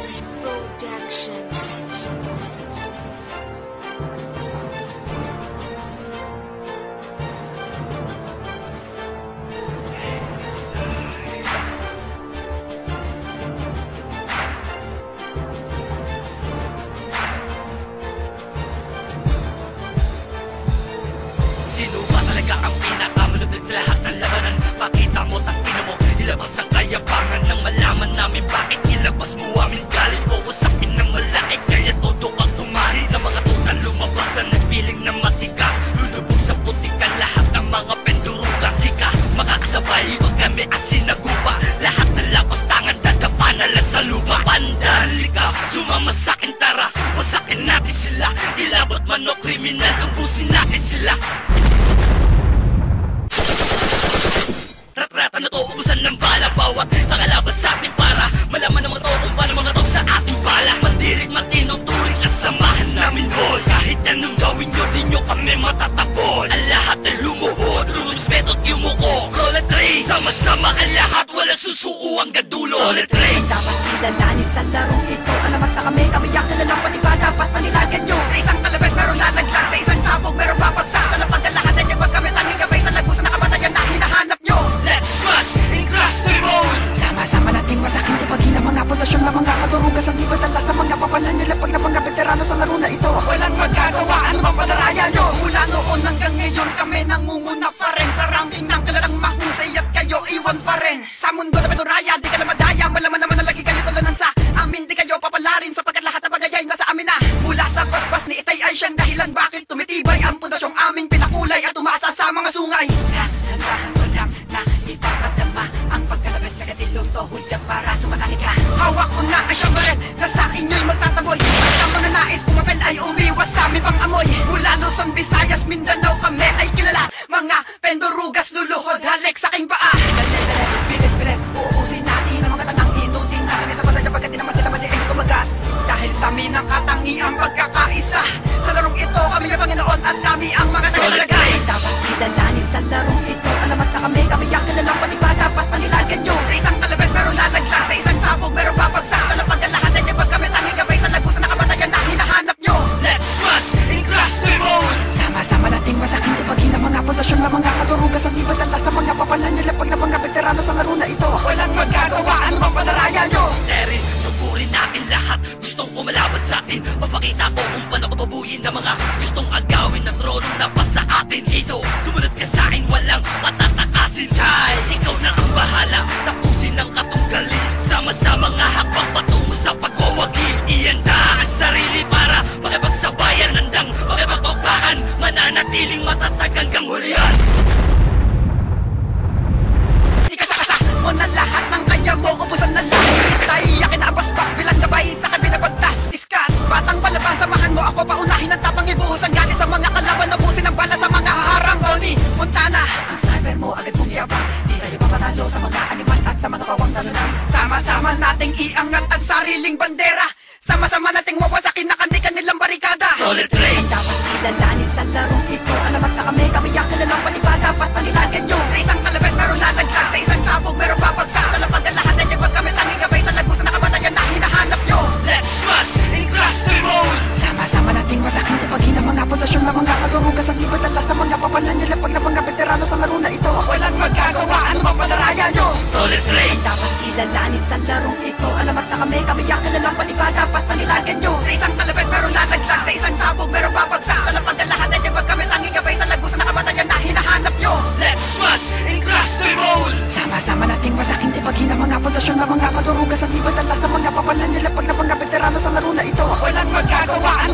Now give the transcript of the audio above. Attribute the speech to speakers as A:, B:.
A: Plus Productions.
B: Sino ba talaga ang pinakamalupit sa lahat ng labanan? Pakita mo, tangina mo, ilabas ang kayabangan nang malaman namin bakit ilabas mo aming galit o usapin ng malait. Kaya todo kang tumari na mga tutan lumabas na nagpiling na matigas. Lulubog sa putikan lahat ng mga pendurugas. Sika, makakasabay pag kami asin na gupa. Lahat ng lapas tangan dadapa na lang sa lupa. Pandali ka, sumama sa'kin tara, wasakin natin sila. Ilabot man o kriminal, ubusin natin sila. Ratrata na to, ubusan ng bala. Bawat nakalaban sa atin para malaman ng mga to kung paano mga to sa ating bala. Mandirig, matinong turing, asamahan namin all. Kahit anong gawin nyo, di nyo kami matatapol. Ang lahat ay lumuhod, lumispeto at yumuko. Roll at race, sama-sama ang lahat, walang susuo hanggang dulo. Roll at race.
C: Dapat kilalanin sa larong ito. Alamat na kami ang kilalang pati ba dapat panilagan nyo. Sa isang kalabit meron lalaglag, sa isang sabog meron papagsak. Sa lapad ang lahat ay niyapag kami tanging gabay sa lagusan na kamatayan na hinahanap nyo.
B: Let's smash and crush the road.
C: Sama-sama nating masakin di paghin ang mga pundasyon na mga padurugas. Ang di badala sa mga papalan nila pag na mga veterano sa laro na ito. Walang magagawa, ano bang padaraya nyo? Mula noon hanggang ngayon kami nangunguna pa rin. Sa ranking ng kilalang mahusay at kayo iwan pa rin. Sa mundo na pinuraya, di ka na madaya. Malaman naman na lagi kayo tulanan sa amin. Di kayo papalarin sapagkat lahat ng bagay ay nasa amin na. Mula sa paspas ni Itay ay siyang dahilan bakit tumitibay ang pundasyong aming pinakulay at umasa sa mga sungay. Handahan ko lang na ipapadama ang pagkalabit sa katilong to. Hudyang para sumalangin ka. Hawak ko na ang siyang baret na sa inyo'y magtataboy. At ang mga nais pumapel ay umiwas sa aming pang amoy. Mula Luzon, Visayas, Mindanao kami ay kilala. Mga pendurugas luluhod halik sa aking paa. Bilis-bilis, uusin natin ang mga tangang inuting nasanay sa bataya pagkat di naman sila madiin kumagat. Dahil sa amin ang katangi ang pagkakaisa. Sa larong ito kami ang Panginoon at kami ang mga nagalagay. Dapat kilalanin sa larong ito. Alamat na kami ang kilalang pati ba dapat panilagan nyo. Sa isang kalabit meron lalaglag, sa isang sabog meron papagsak. Sa lapag ang lahat ay niyapag kami tanging gabay sa lagusan na kamatayan na hinahanap nyo.
B: Let's smash and crush the road.
C: Sama-sama nating masakin di paghin ang mga pundasyon na mga padurugas. Ang di badala sa mga papalan nila pag na mga veterano sa laro na ito. Walang magagawa, ano bang padaraya nyo?
B: Terin, suburin natin lahat. Gustong kumalaban sa atin. Papakita ko kung paano ko babuyin ng mga gustong agawin na tronong napa sa atin. Ito, sumunod ka sa akin, walang patatakasin. Chay, ikaw na ang bahala. Tapusin ang katunggalin. Sama-sama nga hakbang patungo sa pagwawagi. Ianda ang sarili para makipagsabayan. Handang makipagpagpaan. Mananatiling matatag hanggang hulihan.
C: Ikasakasa mo na lahat ng kaya mo. Ubusan na lahat. Itay, yakin na ang basbas bilang gabay sa kabinapagtas. Iskat, batang palaban, samahan mo ako. Paunahin ang tapang ibuhos ang galit sa mga kalaban. Ubusin ang bala sa mga haharang. Tony Montana, ang sniper mo agad bumiyabang. Di tayo papatalo sa mga animal at sa mga pawang talunan. Sama-sama nating iangat ang sariling bandera. Sama-sama nating wawasakin na kandikan nilang barikada.
B: Roll it race.
C: Dapat kilalanin sa larong ito. Alamat na kami ang kilalang pati ba dapat panilagan nyo. Sa isang kalabit meron lalaglag, sa isang sabog meron papagsak. Sa lapag ang lahat ay niyapag kami tanging gabay sa lagusan na kamatayan na hinahanap nyo.
B: Let's smash and crush the road.
C: Sama-sama nating masakin di paghin ang mga pundasyon na mga padurugas. Ang di badala sa mga papalan nila pag na mga veterano sa laro na ito. Walang magagawa, ano bang padaraya nyo?
B: Roll it race.
C: Dapat kilalanin sa larong ito. Alamat na kami ang kilalang pati ba dapat panilagan nyo. Sa isang kalabit meron lalaglag, sa isang sabog meron papagsak. Sa lapag ang lahat ay niyapag kami tanging gabay sa lagusan na kamatayan na hinahanap nyo.
B: Let's smash and crush the road.
C: Sama-sama nating masakin di paghin ang mga pundasyon na mga padurugas. Ang di badala sa mga papalan nila pag na mga veterano sa laro na ito. Walang magagawa, ano